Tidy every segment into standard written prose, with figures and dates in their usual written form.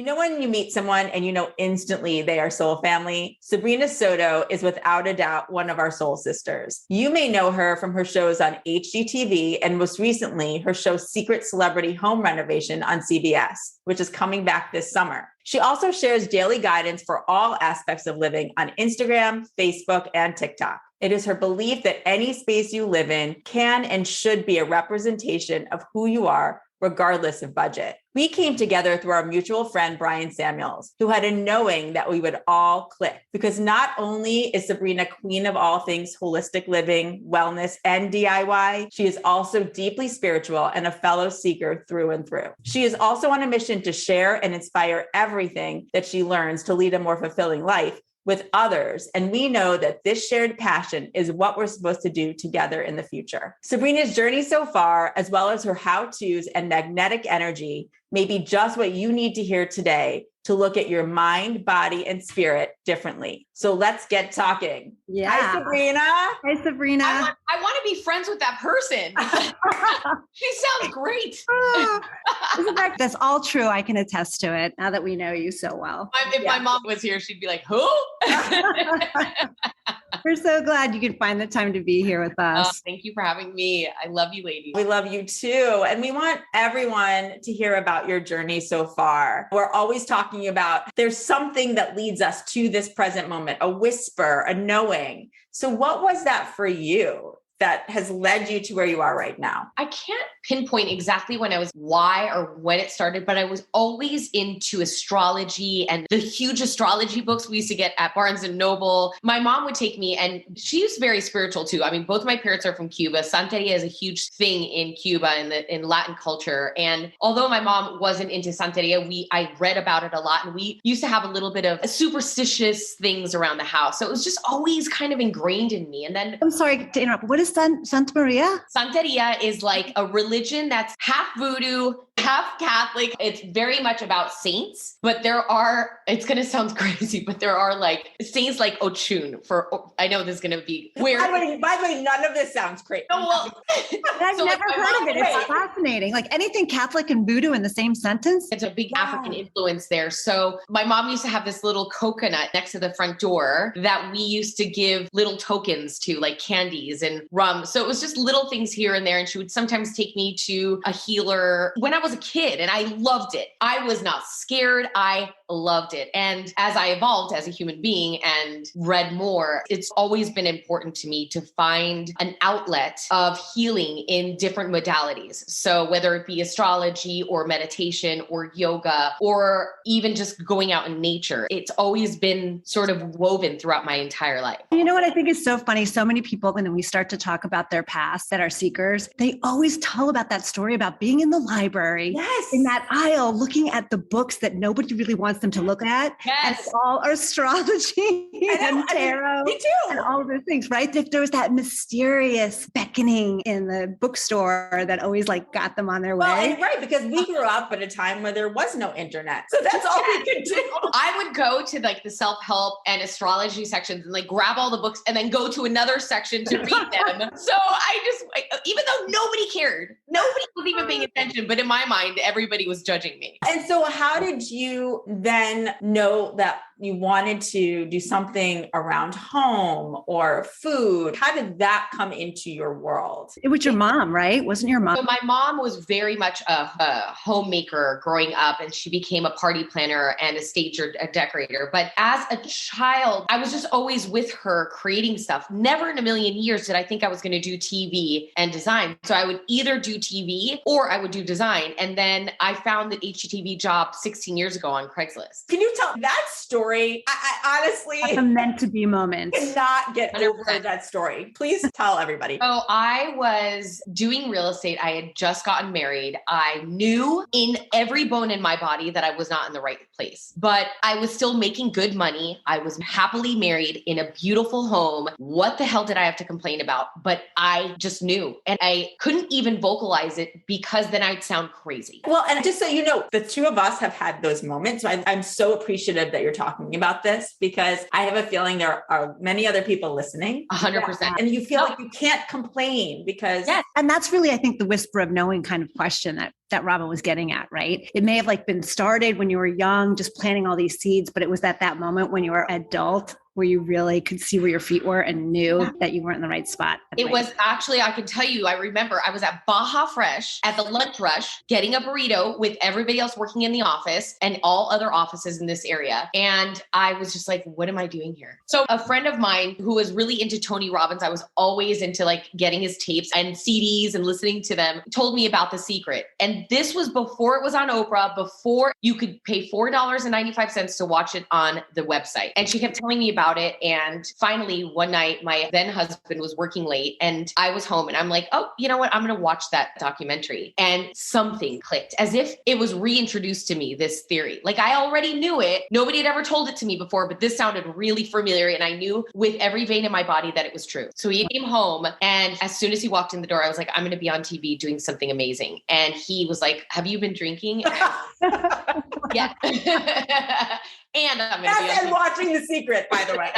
You know, when you meet someone and you know instantly they are soul family, Sabrina Soto is without a doubt one of our soul sisters. You may know her from her shows on HGTV and most recently her show Secret Celebrity Home Renovation on CBS, which is coming back this summer. She also shares daily guidance for all aspects of living on Instagram, Facebook, and TikTok. It is her belief that any space you live in can and should be a representation of who you are, regardless of budget. We came together through our mutual friend, Brian Samuels, who had a knowing that we would all click because not only is Sabrina queen of all things holistic living, wellness, and DIY, she is also deeply spiritual and a fellow seeker through and through. She is also on a mission to share and inspire everything that she learns to lead a more fulfilling life with others. And we know that this shared passion is what we're supposed to do together in the future. Sabrina's journey so far, as well as her how-tos and magnetic energy, may be just what you need to hear today to look at your mind, body, and spirit differently. So let's get talking. Yeah. Hi, Sabrina. Hi, Sabrina. I want to be friends with that person. She sounds great. In fact, that's all true. I can attest to it now that we know you so well. If my mom was here, she'd be like, who? We're so glad you could find the time to be here with us. Thank you for having me. I love you, ladies. We love you too. And we want everyone to hear about your journey so far. We're always talking about there's something that leads us to this present moment, a whisper, a knowing. So what was that for you that has led you to where you are right now? I can't pinpoint exactly why or when it started, but I was always into astrology and the huge astrology books we used to get at Barnes and Noble. My mom would take me, and she's very spiritual too. I mean, both my parents are from Cuba. Santeria is a huge thing in Cuba in Latin culture. And although my mom wasn't into Santeria, I read about it a lot, and we used to have a little bit of superstitious things around the house. So it was just always kind of ingrained in me. And then I'm sorry to interrupt. What is Santa Maria? Santeria is like a religion that's half voodoo, half Catholic. It's very much about saints, but it's going to sound crazy, but there are like saints like Ochun I know this is going to be weird. By the way, none of this sounds crazy. Oh, well, I've never heard of it. It's fascinating. Like anything Catholic and voodoo in the same sentence. It's a big African influence there. So my mom used to have this little coconut next to the front door that we used to give little tokens to, like candies and rum. So it was just little things here and there. And she would sometimes take me to a healer when I was a kid, and I loved it. I was not scared. I loved it. And as I evolved as a human being and read more, it's always been important to me to find an outlet of healing in different modalities. So whether it be astrology or meditation or yoga or even just going out in nature, it's always been sort of woven throughout my entire life. You know what I think is so funny? So many people, when we start to talk about their past that are seekers, they always tell about that story about being in the library, in that aisle, looking at the books that nobody really wants them to look at. Yes. And it's all astrology and tarot and all of those things, right? If there was that mysterious beckoning in the bookstore that always like got them on their way. Right, because we grew up at a time where there was no internet. So that's all we could do. I would go to like the self-help and astrology sections and like grab all the books and then go to another section to read them. So even though nobody cared, nobody was even paying attention, but in my mind, everybody was judging me. And so how did you then know that you wanted to do something around home or food? How did that come into your world? It was your mom, right? Wasn't your mom? So my mom was very much a homemaker growing up, and she became a party planner and a stage decorator. But as a child, I was just always with her creating stuff. Never in a million years did I think I was going to do TV and design. So I would either do TV or I would do design. And then I found the HGTV job 16 years ago on Craigslist. Can you tell that story? I honestly That's a meant to be moment. cannot get 100%. over that story. Please tell everybody. So I was doing real estate. I had just gotten married. I knew in every bone in my body that I was not in the right place, but I was still making good money. I was happily married in a beautiful home. What the hell did I have to complain about? But I just knew, and I couldn't even vocalize it because then I'd sound crazy. Well, and just so you know, the two of us have had those moments. So I'm so appreciative that you're talking talking about this because I have a feeling there are many other people listening. 100%. And you feel like you can't complain because. Yes. And that's really, I think, the whisper of knowing kind of question that Robin was getting at, right? It may have like been started when you were young, just planting all these seeds, but it was at that moment when you were adult where you really could see where your feet were and knew that you weren't in the right spot. It was actually, I can tell you, I remember I was at Baja Fresh at the lunch rush, getting a burrito with everybody else working in the office and all other offices in this area. And I was just like, what am I doing here? So a friend of mine who was really into Tony Robbins, I was always into like getting his tapes and CDs and listening to them, told me about The Secret. And this was before it was on Oprah, before you could pay $4.95 to watch it on the website. And she kept telling me about it. And finally, one night, my then husband was working late and I was home and I'm like, oh, you know what? I'm going to watch that documentary. And something clicked as if it was reintroduced to me, this theory. Like I already knew it. Nobody had ever told it to me before, but this sounded really familiar. And I knew with every vein in my body that it was true. So he came home and as soon as he walked in the door, I was like, I'm going to be on TV doing something amazing. And he was like, have you been drinking? Yeah. And I'm going to be watching The Secret, by the way.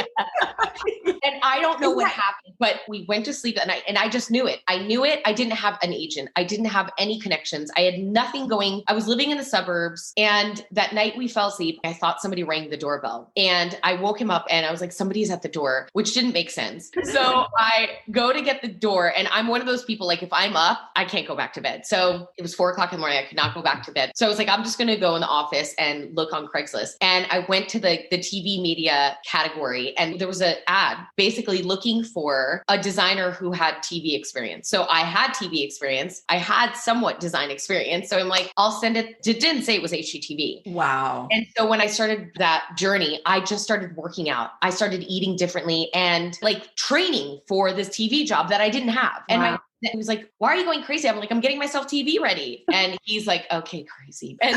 And I don't know what happened, but we went to sleep that night and I just knew it. I knew it. I didn't have an agent. I didn't have any connections. I had nothing going. I was living in the suburbs and that night we fell asleep. I thought somebody rang the doorbell and I woke him up and I was like, somebody's at the door, which didn't make sense. So I go to get the door and I'm one of those people, like if I'm up, I can't go back to bed. So it was 4:00 in the morning. I could not go back to bed. So I was like, I'm just going to go in the office and look on Craigslist. And I went to the TV media category and there was an ad basically looking for a designer who had TV experience. So I had TV experience. I had somewhat design experience. So I'm like, I'll send it. It didn't say it was HGTV. Wow. And so when I started that journey, I just started working out. I started eating differently and like training for this TV job that I didn't have. And he was like, why are you going crazy? I'm like, I'm getting myself TV ready. And he's like, okay, crazy. And,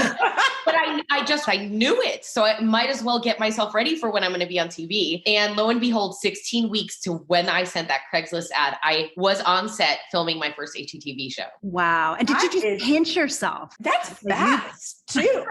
but I knew it. So I might as well get myself ready for when I'm going to be on TV. And lo and behold, 16 weeks to when I sent that Craigslist ad, I was on set filming my first HGTV show. Wow. And did you just pinch yourself? That's fast too.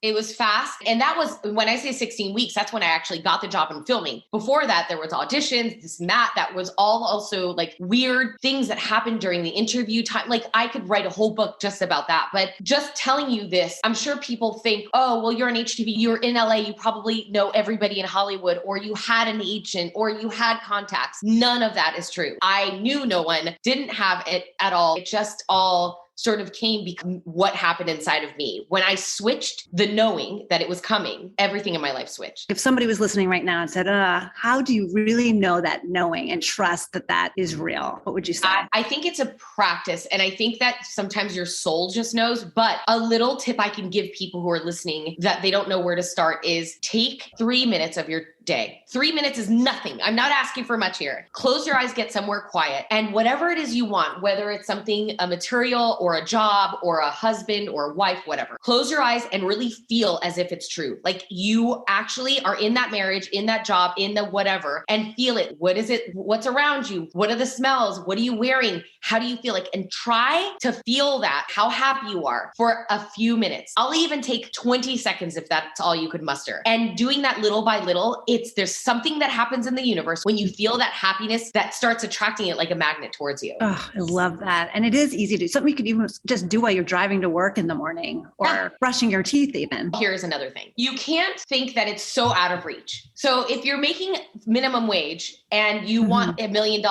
It was fast. And that was, when I say 16 weeks, that's when I actually got the job in filming. Before that, there was auditions, this and that. That was all also like weird things that happened during the interview time. Like I could write a whole book just about that. But just telling you this, I'm sure people think, oh, well, you're on HGTV, you're in LA, you probably know everybody in Hollywood, or you had an agent, or you had contacts. None of that is true. I knew no one, didn't have it at all. It just all sort of came because what happened inside of me. When I switched the knowing that it was coming, everything in my life switched. If somebody was listening right now and said, how do you really know that knowing and trust that that is real? What would you say? I think it's a practice. And I think that sometimes your soul just knows, but a little tip I can give people who are listening that they don't know where to start is take 3 minutes of your day. 3 minutes is nothing. I'm not asking for much here. Close your eyes, get somewhere quiet, and whatever it is you want, whether it's something, a material or a job or a husband or a wife, whatever, close your eyes and really feel as if it's true. Like you actually are in that marriage, in that job, in the whatever, and feel it. What is it? What's around you? What are the smells? What are you wearing? How do you feel like? And try to feel that, how happy you are for a few minutes. I'll even take 20 seconds if that's all you could muster. And doing that little by little, there's something that happens in the universe when you feel that happiness that starts attracting it like a magnet towards you. Oh, I love that. And it is easy to do. Something you could even just do while you're driving to work in the morning or brushing your teeth even. Here's another thing. You can't think that it's so out of reach. So if you're making minimum wage and you want $1 million,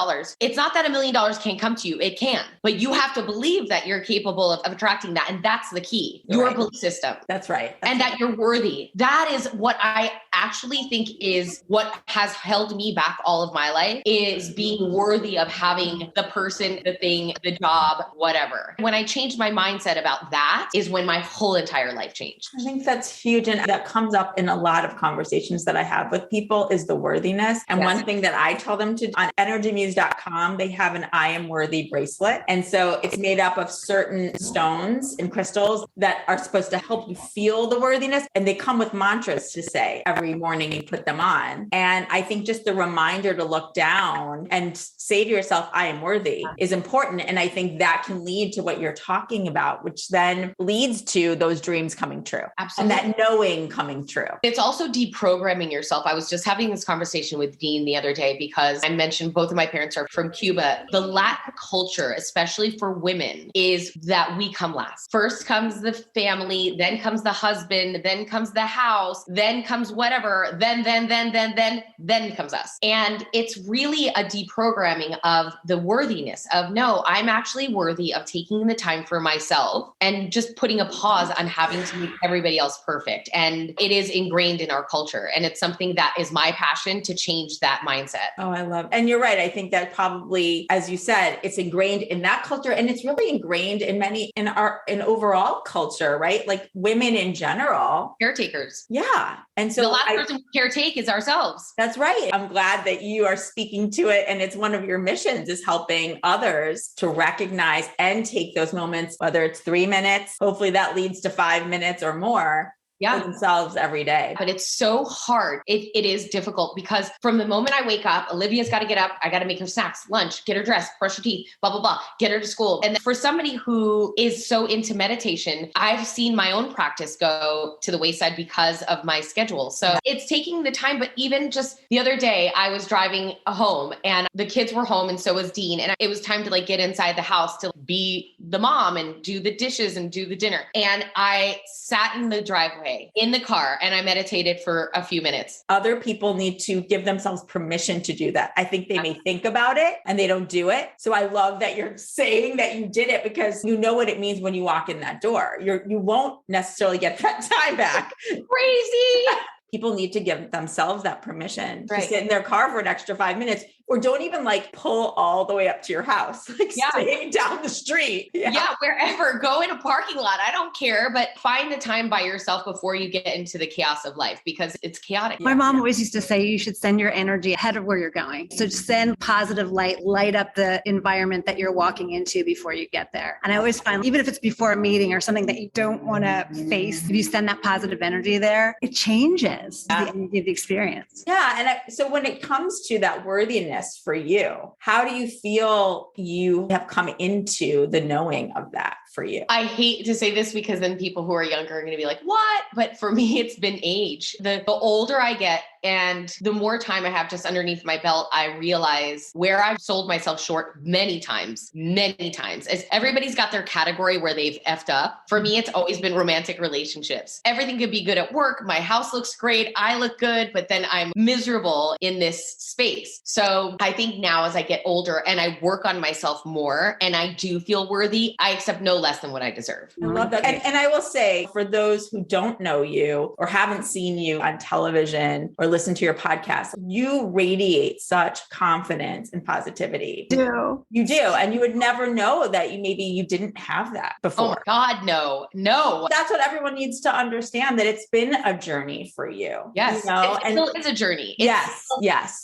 it's not that $1 million can't come to you. It can, but you have to believe that you're capable of attracting that. And that's the key, your belief system. That's right. That you're worthy. That is what I actually think is what has held me back all of my life, is being worthy of having the person, the thing, the job, whatever. When I changed my mindset about that is when my whole entire life changed. I think that's huge. And that comes up in a lot of conversations that I have with people is the worthiness. And one thing that I tell them to do, on energymuse.com, they have an I am worthy bracelet. And so it's made up of certain stones and crystals that are supposed to help you feel the worthiness. And they come with mantras to say every morning you put them I'm on. And I think just the reminder to look down and say to yourself, I am worthy is important. And I think that can lead to what you're talking about, which then leads to those dreams coming true. Absolutely. And that knowing coming true. It's also deprogramming yourself. I was just having this conversation with Dean the other day because I mentioned both of my parents are from Cuba. The Latin culture, especially for women, is that we come last. First comes the family, then comes the husband, then comes the house, then comes whatever, then comes us. And it's really a deprogramming of the worthiness of, no, I'm actually worthy of taking the time for myself and just putting a pause on having to make everybody else perfect. And it is ingrained in our culture. And it's something that is my passion to change that mindset. Oh, I love it. And you're right. I think that probably, as you said, it's ingrained in that culture, and it's really ingrained in in overall culture, right? Like women in general. Caretakers. Yeah. And so the last person we caretake is ourselves. That's right. I'm glad that you are speaking to it. And it's one of your missions is helping others to recognize and take those moments, whether it's 3 minutes, hopefully that leads to 5 minutes or more. For themselves every day. But it's so hard. It is difficult because from the moment I wake up, Olivia's got to get up. I got to make her snacks, lunch, get her dressed, brush her teeth, blah, blah, blah, get her to school. And for somebody who is so into meditation, I've seen my own practice go to the wayside because of my schedule. So it's taking the time. But even just the other day, I was driving home and the kids were home and so was Dean. And it was time to get inside the house to be the mom and do the dishes and do the dinner. And I sat in the driveway in the car and I meditated for a few minutes. Other people need to give themselves permission to do that. I think they may think about it and they don't do it. So I love that you're saying that you did it because you know what it means when you walk in that door. You won't necessarily get that time back. Crazy. People need to give themselves that permission right. to sit in their car for an extra 5 minutes, or don't even pull all the way up to your house, stay down the street. Yeah, wherever, go in a parking lot. I don't care, but find the time by yourself before you get into the chaos of life because it's chaotic. My mom always used to say you should send your energy ahead of where you're going. So send positive light up the environment that you're walking into before you get there. And I always find, even if it's before a meeting or something that you don't want to face, if you send that positive energy there, it changes the energy of the experience. Yeah. And so when it comes to that worthiness for you, how do you feel you have come into the knowing of that for you? I hate to say this because then people who are younger are going to be like, what? But for me, it's been age. The older I get and the more time I have just underneath my belt, I realize where I've sold myself short many times. As everybody's got their category where they've effed up. For me, it's always been romantic relationships. Everything could be good at work. My house looks great. I look good, but then I'm miserable in this space. So I think now as I get older and I work on myself more and I do feel worthy, I accept no less than what I deserve. I love that. And I will say, for those who don't know you or haven't seen you on television or listen to your podcast, you radiate such confidence and positivity. You do. And you would never know that you didn't have that before. Oh my God, no. That's what everyone needs to understand, that it's been a journey for you. Yes. It still is a journey. Yes.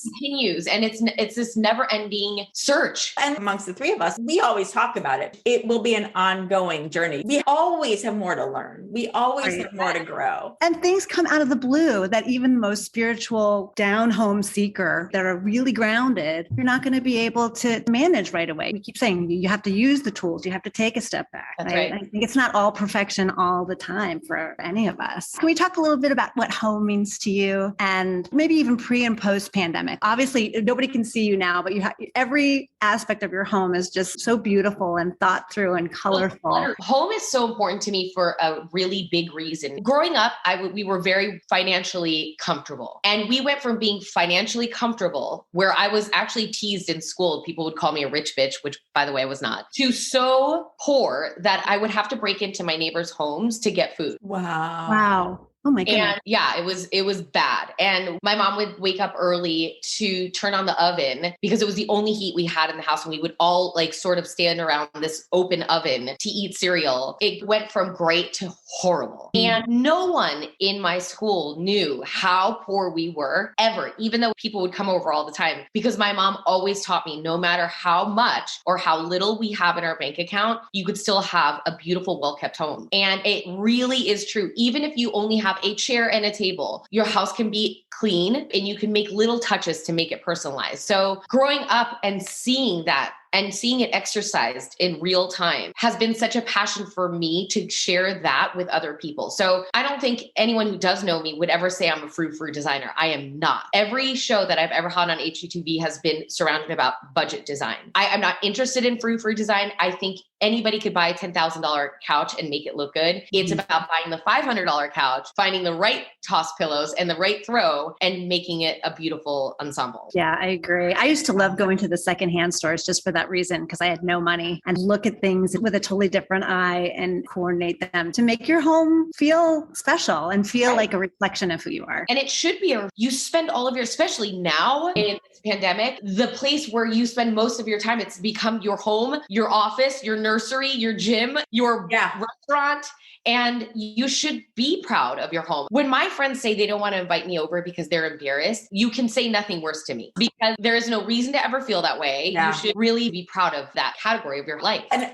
Continues. And it's this never ending search. And amongst the three of us, we always talk about it. It will be an ongoing journey. We always have more to learn. We always have more to grow. And things come out of the blue that even the most spiritual down home seeker that are really grounded, you're not going to be able to manage right away. We keep saying you have to use the tools. You have to take a step back. That's right. I think it's not all perfection all the time for any of us. Can we talk a little bit about what home means to you and maybe even pre and post pandemic? Obviously, nobody can see you now, but every aspect of your home is just so beautiful and thought through and colorful. Home is so important to me for a really big reason. Growing up, we were very financially comfortable. And we went from being financially comfortable, where I was actually teased in school. People would call me a rich bitch, which by the way, I was not, to so poor that I would have to break into my neighbors' homes to get food. Wow. Oh my goodness. And yeah, it was bad. And my mom would wake up early to turn on the oven because it was the only heat we had in the house. And we would all sort of stand around this open oven to eat cereal. It went from great to horrible. And no one in my school knew how poor we were ever, even though people would come over all the time, because my mom always taught me no matter how much or how little we have in our bank account, you could still have a beautiful, well-kept home. And it really is true. Even if you only have have a chair and a table. Your house can be clean and you can make little touches to make it personalized. So growing up and seeing that and seeing it exercised in real time has been such a passion for me to share that with other people. So I don't think anyone who does know me would ever say I'm a frou-frou designer. I am not. Every show that I've ever had on HGTV has been surrounded about budget design. I'm not interested in frou-frou design. I think anybody could buy a $10,000 couch and make it look good. It's about buying the $500 couch, finding the right toss pillows and the right throw and making it a beautiful ensemble. Yeah, I agree. I used to love going to the secondhand stores just for that reason, because I had no money, and look at things with a totally different eye and coordinate them to make your home feel special and feel like a reflection of who you are. And it should be you spend all of your, especially now in this pandemic, the place where you spend most of your time, it's become your home, your office, your nursery, your gym, your restaurant. And you should be proud of your home. When my friends say they don't want to invite me over because they're embarrassed, you can say nothing worse to me, because there is no reason to ever feel that way. Yeah. You should really be proud of that category of your life. And,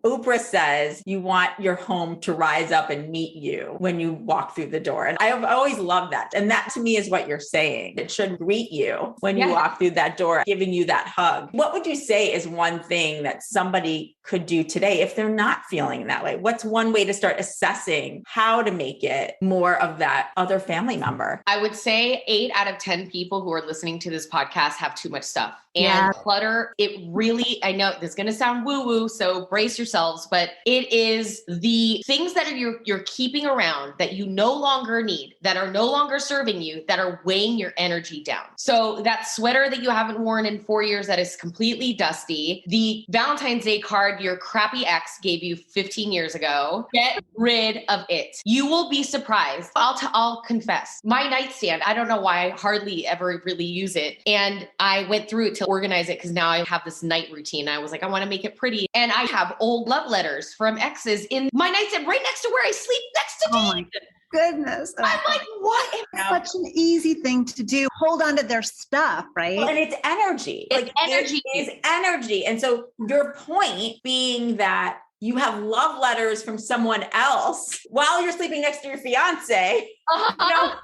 Oprah says you want your home to rise up and meet you when you walk through the door. And I've always loved that. And that to me is what you're saying. It should greet you when you walk through that door, giving you that hug. What would you say is one thing that somebody could do today if they're not feeling that way? What's one way to start assessing how to make it more of that other family member? I would say 8 out of 10 people who are listening to this podcast have too much stuff. And clutter, it really, I know this is going to sound woo-woo, so brace yourselves, but it is the things that you're keeping around that you no longer need, that are no longer serving you, that are weighing your energy down. So that sweater that you haven't worn in 4 years that is completely dusty, the Valentine's Day card your crappy ex gave you 15 years ago, get rid of it. You will be surprised. I'll confess. My nightstand, I don't know why I hardly ever really use it. And I went through it to organize it because now I have this night routine. I was like, I want to make it pretty. And I have old love letters from exes in my nightstand right next to where I sleep next to me. Oh my goodness. I'm like, what? It's such an easy thing to do. Hold on to their stuff, right? Well, and it's energy. It's energy. It is energy. And so your point being that you have love letters from someone else while you're sleeping next to your fiance,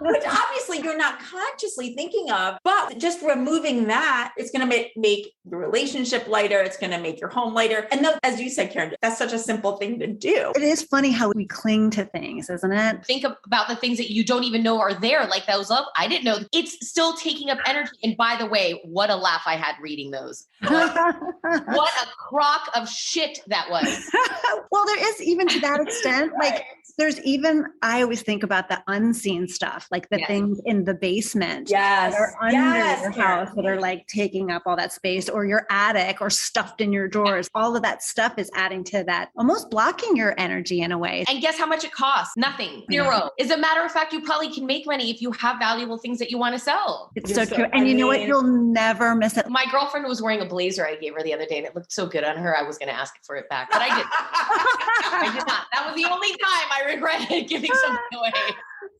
which obviously you're not consciously thinking of, but just removing that, it's going to make the relationship lighter. It's going to make your home lighter. And as you said, Karen, that's such a simple thing to do. It is funny how we cling to things, isn't it? Think about the things that you don't even know are there, like those love. I didn't know. It's still taking up energy. And by the way, what a laugh I had reading those. What a crock of shit that was. Well, there is even to that extent, like there's even, I always think about the unseen stuff, like the things in the basement that are under your house that are like taking up all that space, or your attic, or stuffed in your drawers. All of that stuff is adding to that, almost blocking your energy in a way. And guess how much it costs? Nothing. Zero. As a matter of fact, you probably can make money if you have valuable things that you want to sell. It's so true. And you know what? You'll never miss it. My girlfriend was wearing a blazer I gave her the other day and it looked so good on her. I was going to ask for it back, but I didn't. I did not. That was the only time I regretted giving something away.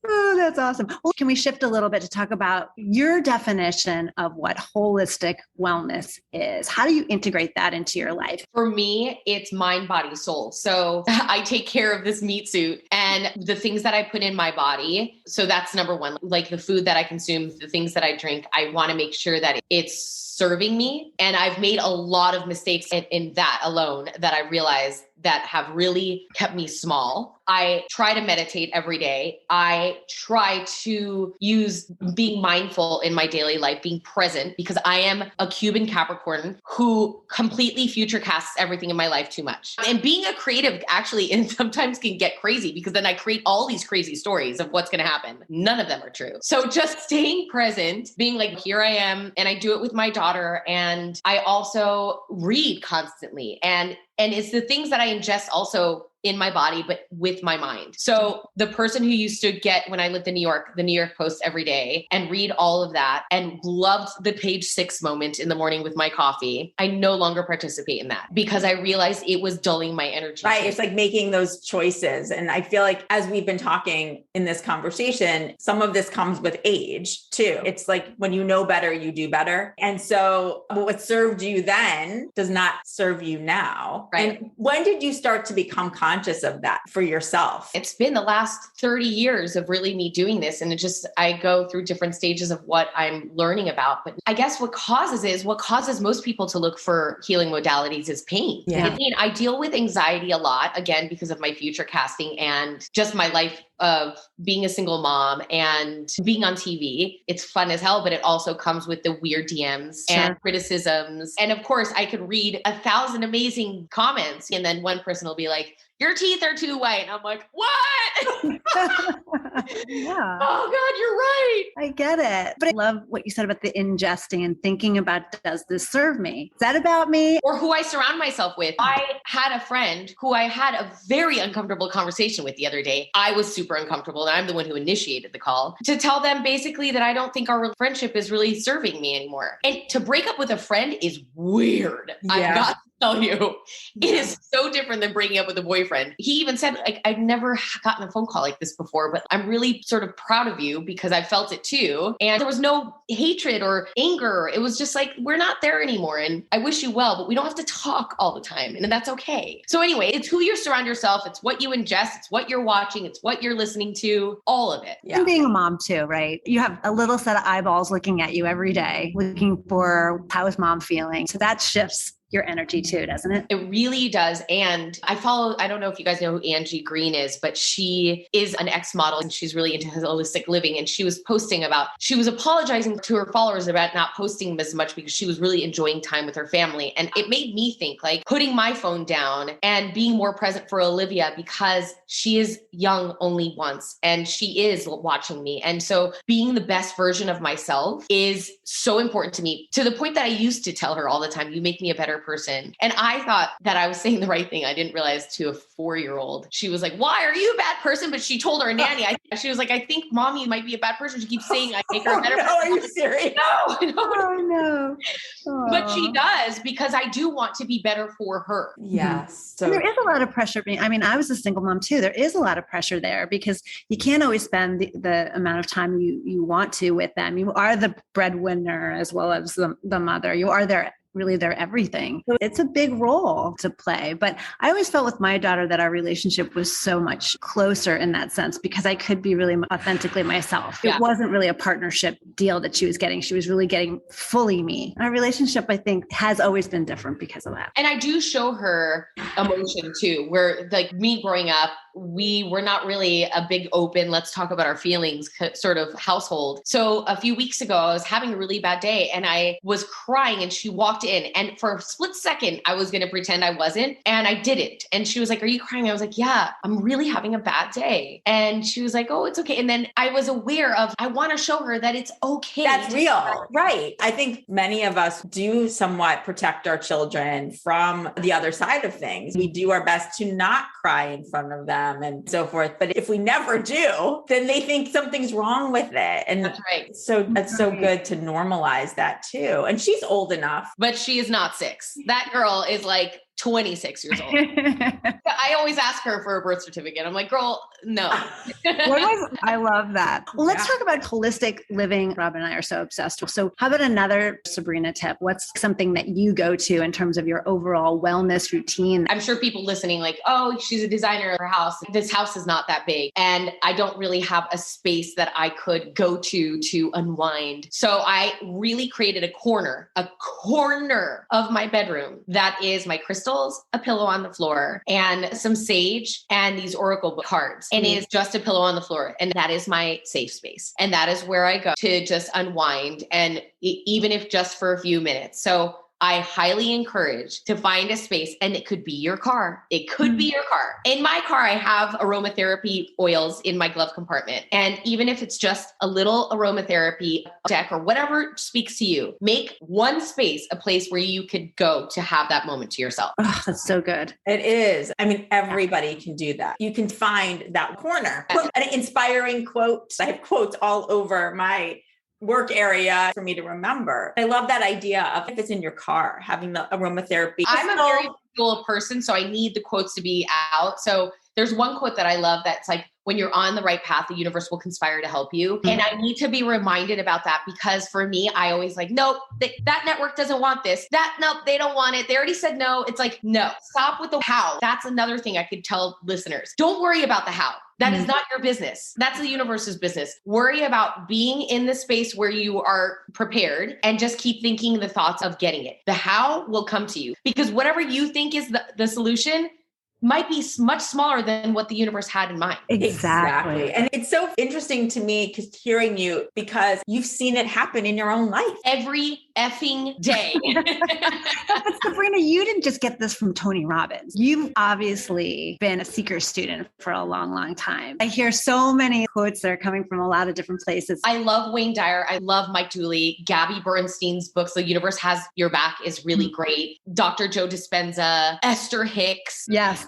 Oh, that's awesome. Well, can we shift a little bit to talk about your definition of what holistic wellness is? How do you integrate that into your life? For me, it's mind, body, soul. So I take care of this meat suit and the things that I put in my body. So that's number one, like the food that I consume, the things that I drink. I want to make sure that it's serving me. And I've made a lot of mistakes in that alone that I realized that have really kept me small. I try to meditate every day. I try to use being mindful in my daily life, being present, because I am a Cuban Capricorn who completely future casts everything in my life too much. And being a creative actually and sometimes can get crazy because then I create all these crazy stories of what's going to happen. None of them are true. So just staying present, being like, here I am. And I do it with my daughter. And I also read constantly. And it's the things that I ingest also in my body, but with my mind. So the person who used to get, when I lived in New York, the New York Post every day and read all of that and loved the page 6 moment in the morning with my coffee, I no longer participate in that because I realized it was dulling my energy. Right. It's like making those choices. And I feel like as we've been talking in this conversation, some of this comes with age too. It's like when you know better, you do better. And so what served you then does not serve you now. Right. And when did you start to become conscious conscious of that for yourself? It's been the last 30 years of really me doing this. And I go through different stages of what I'm learning about. But I guess what causes most people to look for healing modalities is pain. Yeah. I mean, I deal with anxiety a lot, again, because of my future casting and just my life of being a single mom and being on TV. It's fun as hell, but it also comes with the weird DMs and criticisms. And of course, I could read 1,000 amazing comments, and then one person will be like, your teeth are too white. And I'm like, what? Yeah. Oh God, you're right. I get it. But I love what you said about the ingesting and thinking about, does this serve me? Is that about me? Or who I surround myself with. I had a friend who I had a very uncomfortable conversation with the other day. I was super uncomfortable, and I'm the one who initiated the call to tell them basically that I don't think our friendship is really serving me anymore. And to break up with a friend is weird. Yeah. I've got to tell you, it is so different than breaking up with a boyfriend. He even said, like, I've never gotten a phone call like this before, but I'm really sort of proud of you because I felt it too. And there was no hatred or anger. It was just like, we're not there anymore. And I wish you well, but we don't have to talk all the time. And that's okay. So anyway, it's who you surround yourself. It's what you ingest. It's what you're watching. It's what you're listening to, all of it. Yeah. And being a mom too, right? You have a little set of eyeballs looking at you every day, looking for how is mom feeling. So that shifts your energy too, doesn't it? It really does. And I don't know if you guys know who Angie Green is, but she is an ex-model and she's really into holistic living. And she was apologizing to her followers about not posting as much because she was really enjoying time with her family. And it made me think, like, putting my phone down and being more present for Olivia, because she is young only once and she is watching me. And so being the best version of myself is so important to me, to the point that I used to tell her all the time, you make me a better person. And I thought that I was saying the right thing. I didn't realize to a 4-year-old. She was like, why are you a bad person? But she told her nanny, she was like, I think mommy might be a bad person. She keeps saying I make her a better person. Are you serious? No. Oh, no. But she does, because I do want to be better for her. Yes. So there is a lot of pressure. I was a single mom too. There is a lot of pressure there because you can't always spend the amount of time you want to with them. You are the breadwinner as well as the mother. You are really their everything. So it's a big role to play. But I always felt with my daughter that our relationship was so much closer in that sense because I could be really authentically myself. Yeah. It wasn't really a partnership deal that she was getting. She was really getting fully me. Our relationship, I think, has always been different because of that. And I do show her emotion too, where, like, me growing up, we were not really a big open, let's talk about our feelings sort of household. So a few weeks ago, I was having a really bad day and I was crying and she walked in, and for a split second, I was going to pretend I wasn't, and I didn't. And she was like, are you crying? I was like, yeah, I'm really having a bad day. And she was like, oh, it's okay. And then I was aware of, I want to show her that it's okay. That's real. Right. I think many of us do somewhat protect our children from the other side of things. We do our best to not cry in front of them and so forth. But if we never do, then they think something's wrong with it. And that's right. So that's so good to normalize that too. And she's old enough. But she is not 6. That girl is like 26 years old. I always ask her for a birth certificate. I'm like, girl, no. I love that. Well, let's talk about holistic living. Robin and I are so obsessed with. So how about another Sabrina tip? What's something that you go to in terms of your overall wellness routine? I'm sure people listening like, oh, she's a designer of her house. This house is not that big. And I don't really have a space that I could go to unwind. So I really created a corner of my bedroom that is my crystal, a pillow on the floor, and some sage and these oracle cards. And it is just a pillow on the floor. And that is my safe space. And that is where I go to just unwind. And even if just for a few minutes. So I highly encourage to find a space, and it could be your car. It could be your car. In my car, I have aromatherapy oils in my glove compartment. And even if it's just a little aromatherapy deck or whatever speaks to you, make one space a place where you could go to have that moment to yourself. Oh, that's so good. It is. I mean, everybody can do that. You can find that corner. Put an inspiring quote. I have quotes all over my work area for me to remember. I love that idea of, if it's in your car, having the aromatherapy. I'm a very visual person, so I need the quotes to be out. So There's one quote that I love that's like, when you're on the right path, the universe will conspire to help you. And I need to be reminded about that, because for me, I always like, nope, that network doesn't want this. Nope, they don't want it. They already said no. It's like, no, stop with the how. That's another thing I could tell listeners. Don't worry about the how. That is not your business. That's the universe's business. Worry about being in the space where you are prepared, and just keep thinking the thoughts of getting it. The how will come to you, because whatever you think is the solution might be much smaller than what the universe had in mind. Exactly. And it's so interesting to me hearing you, because you've seen it happen in your own life. Every effing day. But Sabrina, you didn't just get this from Tony Robbins. You've obviously been a seeker student for a long, long time. I hear so many quotes that are coming from a lot of different places. I love Wayne Dyer. I love Mike Dooley. Gabby Bernstein's books, The Universe Has Your Back, is really great. Dr. Joe Dispenza, Esther Hicks. Yes.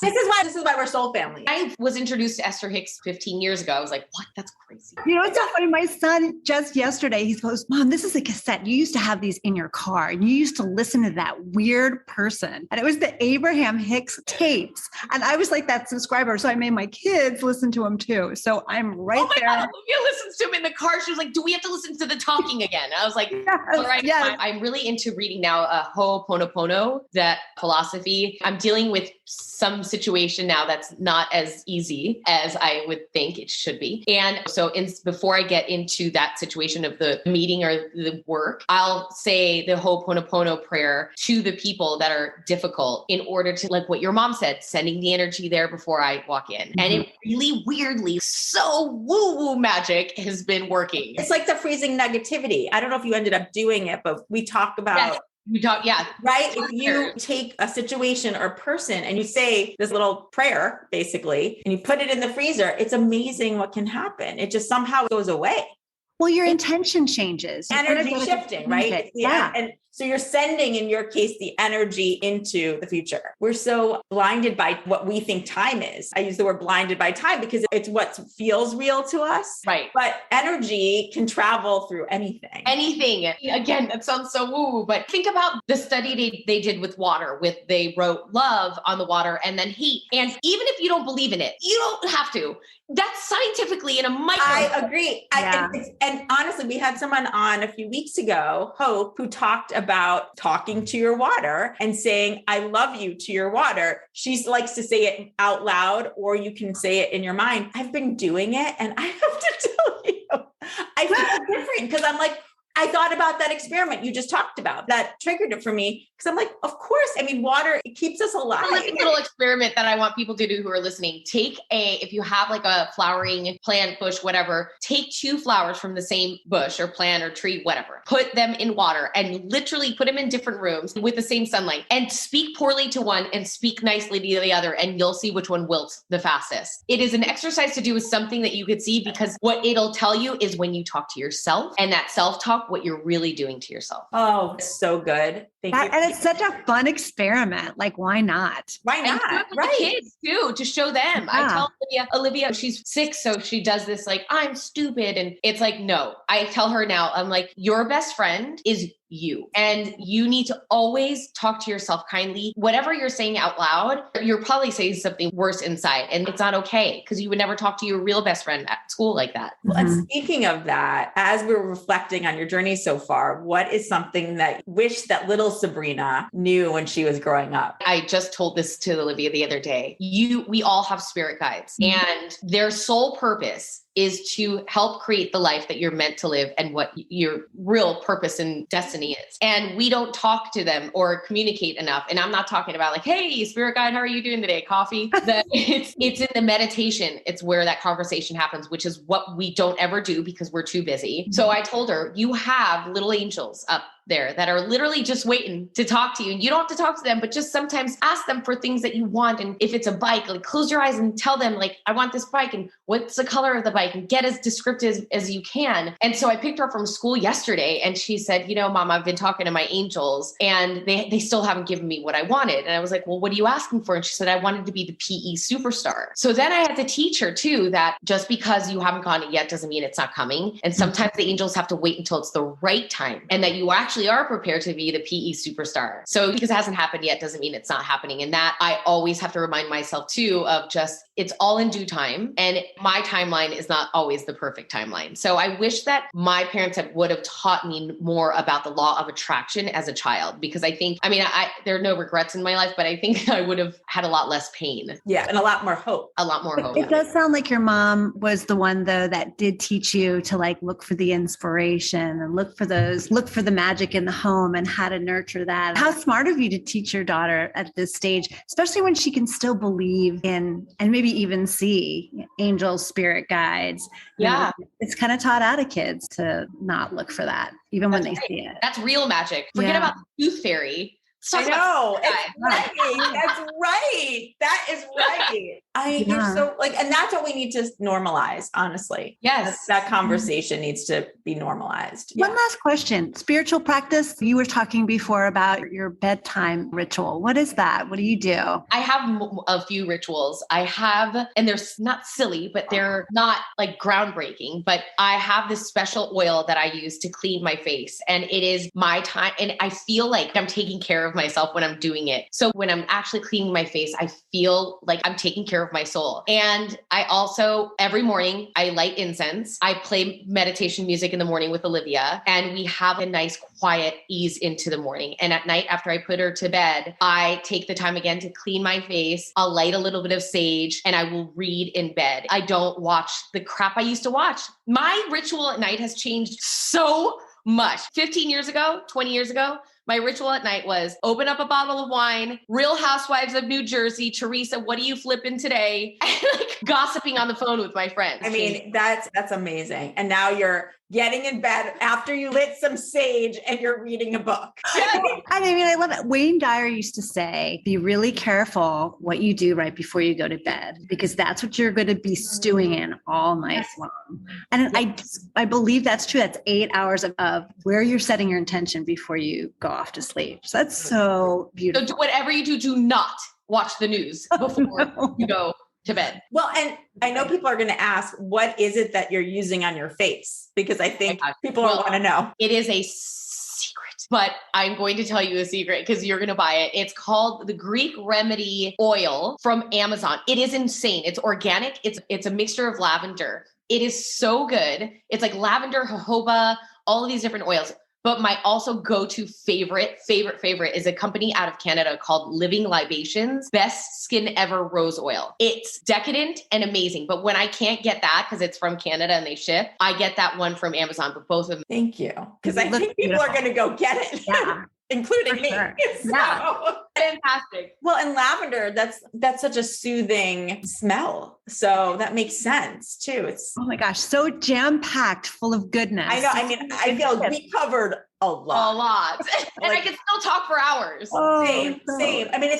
This is why we're soul family. I was introduced to Esther Hicks 15 years ago. I was like, what? That's crazy. You know, it's so funny. My son just yesterday, he goes, Mom, this is a cassette. You used to have these in your car, and you used to listen to that weird person. And it was the Abraham Hicks tapes. And I was like that subscriber. So I made my kids listen to him too. So I'm right there. God, Olivia listens to him in the car. She was like, do we have to listen to the talking again? I was like, all right. Yes. I'm really into reading now Ho'oponopono, that philosophy. I'm dealing with some situation now that's not as easy as I would think it should be. And so before I get into that situation of the meeting or the work, I'll say the Ho'oponopono prayer to the people that are difficult, in order to, like what your mom said, sending the energy there before I walk in. And it really weirdly, so woo-woo magic has been working. It's like the freezing negativity. I don't know if you ended up doing it, but we talk about... Yes. Right. If you take a situation or person and you say this little prayer, basically, and you put it in the freezer, it's amazing what can happen. It just somehow goes away. Well, your intention changes. Energy shifting, right? Yeah. And so you're sending, in your case, the energy into the future. We're so blinded by what we think time is. I use the word blinded by time because it's what feels real to us. Right. But energy can travel through anything. Anything. Again, that sounds so woo, but think about the study they did with water. They wrote love on the water and then hate. And even if you don't believe in it, you don't have to. That's scientifically in a micro. I agree. Yeah. And honestly, we had someone on a few weeks ago, Hope, who talked about talking to your water and saying, I love you to your water. She likes to say it out loud, or you can say it in your mind. I've been doing it, and I have to tell you, I feel different, because I'm like, I thought about that experiment you just talked about. That triggered it for me, because I'm like, of course. I mean, water, it keeps us alive. A little experiment that I want people to do who are listening. If you have like a flowering plant, bush, whatever, take 2 flowers from the same bush or plant or tree, whatever, put them in water and literally put them in different rooms with the same sunlight, and speak poorly to one and speak nicely to the other. And you'll see which one wilts the fastest. It is an exercise to do with something that you could see, because what it'll tell you is when you talk to yourself, and that self-talk, what you're really doing to yourself. Oh, so good. Thank you. And it's such a fun experiment. Like, why not? Why not? And do it with the kids too, to show them. I tell Olivia, she's 6, so she does this like, I'm stupid. And it's like, no, I tell her now, I'm like, your best friend is you. And you need to always talk to yourself kindly. Whatever you're saying out loud, you're probably saying something worse inside, and it's not okay, because you would never talk to your real best friend at school like that. Well, and speaking of that, as we're reflecting on your journey so far, what is something that you wish that little Sabrina knew when she was growing up? I just told this to Olivia the other day. We all have spirit guides, and their sole purpose is to help create the life that you're meant to live and what your real purpose and destiny is. And we don't talk to them or communicate enough. And I'm not talking about like, hey, spirit guide, how are you doing today? Coffee? It's in the meditation. It's where that conversation happens, which is what we don't ever do because we're too busy. So I told her, you have little angels up there that are literally just waiting to talk to you. And you don't have to talk to them, but just sometimes ask them for things that you want. And if it's a bike, like close your eyes and tell them like, I want this bike. And what's the color of the bike? like and get as descriptive as you can. And so I picked her up from school yesterday and she said, Mom, I've been talking to my angels and they still haven't given me what I wanted. And I was like, well, what are you asking for? And she said, I wanted to be the PE superstar. So then I had to teach her too, that just because you haven't gotten it yet doesn't mean it's not coming. And sometimes the angels have to wait until it's the right time and that you actually are prepared to be the PE superstar. So because it hasn't happened yet doesn't mean it's not happening. And that I always have to remind myself too of just, it's all in due time. And my timeline is not always the perfect timeline. So I wish that my parents would have taught me more about the law of attraction as a child, because I think, there are no regrets in my life, but I think I would have had a lot less pain. Yeah. And a lot more hope. A lot more hope. It does sound like your mom was the one though, that did teach you to like, look for the inspiration and look for the magic in the home and how to nurture that. How smart of you to teach your daughter at this stage, especially when she can still believe in, and maybe even see angels, spirit guides. Yeah. It's kind of taught out of kids to not look for that, even when they see it. That's real magic. Forget about the tooth fairy. I know. That's right. That is right. You're so and that's what we need to normalize, honestly. Yes. That conversation needs to be normalized. One last question. Spiritual practice. You were talking before about your bedtime ritual. What is that? What do you do? I have a few rituals. And they're not silly, but they're not like groundbreaking, but I have this special oil that I use to clean my face, and it is my time. And I feel like I'm taking care of myself when I'm doing it. So when I'm actually cleaning my face, I feel like I'm taking care of my soul. And I also, every morning, I light incense. I play meditation music in the morning with Olivia, and we have a nice quiet ease into the morning. And at night, after I put her to bed, I take the time again to clean my face. I'll light a little bit of sage and I will read in bed. I don't watch the crap I used to watch. My ritual at night has changed so much. 15 years ago, 20 years ago, my ritual at night was open up a bottle of wine, Real Housewives of New Jersey, Teresa, what are you flipping today? And like gossiping on the phone with my friends. I mean, that's amazing. And now you're getting in bed after you lit some sage and you're reading a book. I love it. Wayne Dyer used to say, be really careful what you do right before you go to bed, because that's what you're going to be stewing in all night long. And I believe that's true. That's 8 hours of where you're setting your intention before you go off to sleep. So that's so beautiful. So whatever you do, do not watch the news before you go to bed. Well, and I know people are going to ask, what is it that you're using on your face? Because I think people want to know. It is a secret, but I'm going to tell you a secret because you're going to buy it. It's called the Greek Remedy Oil from Amazon. It is insane. It's organic. It's a mixture of lavender. It is so good. It's like lavender, jojoba, all of these different oils. But my also go-to favorite is a company out of Canada called Living Libations, Best Skin Ever Rose Oil. It's decadent and amazing. But when I can't get that because it's from Canada and they ship, I get that one from Amazon, but both of them. Thank you. Because I think people are going to go get it. Yeah. Including me. Sure. So. Yeah. Fantastic. Well, and lavender, that's such a soothing smell. So that makes sense too. Oh my gosh, so jam-packed full of goodness. I know. I mean, I feel we covered a lot. And I can still talk for hours. Same. I mean,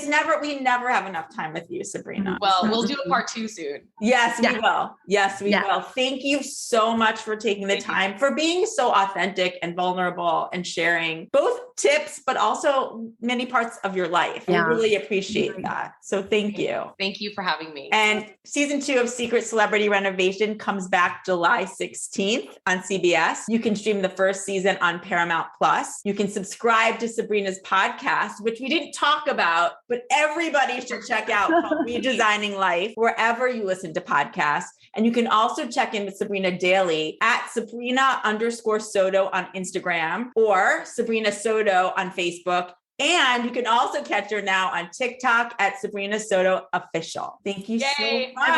we never have enough time with you, Sabrina. Well, we'll do a part 2 soon. Yes, we will. Yes, we will. Thank you so much for taking the time, for being so authentic and vulnerable and sharing both tips, but also many parts of your life. Yeah. We really appreciate that. So thank you. Thank you for having me. And season 2 of Secret Celebrity Renovation comes back July 16th on CBS. You can stream the first season on Paramount Plus. You can subscribe to Sabrina's podcast, which we didn't talk about, but everybody should check out, called Redesigning Life, wherever you listen to podcasts. And you can also check in with Sabrina daily at Sabrina_Soto on Instagram or Sabrina Soto on Facebook. And you can also catch her now on TikTok at Sabrina Soto Official. Thank you so much.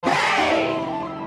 Everywhere.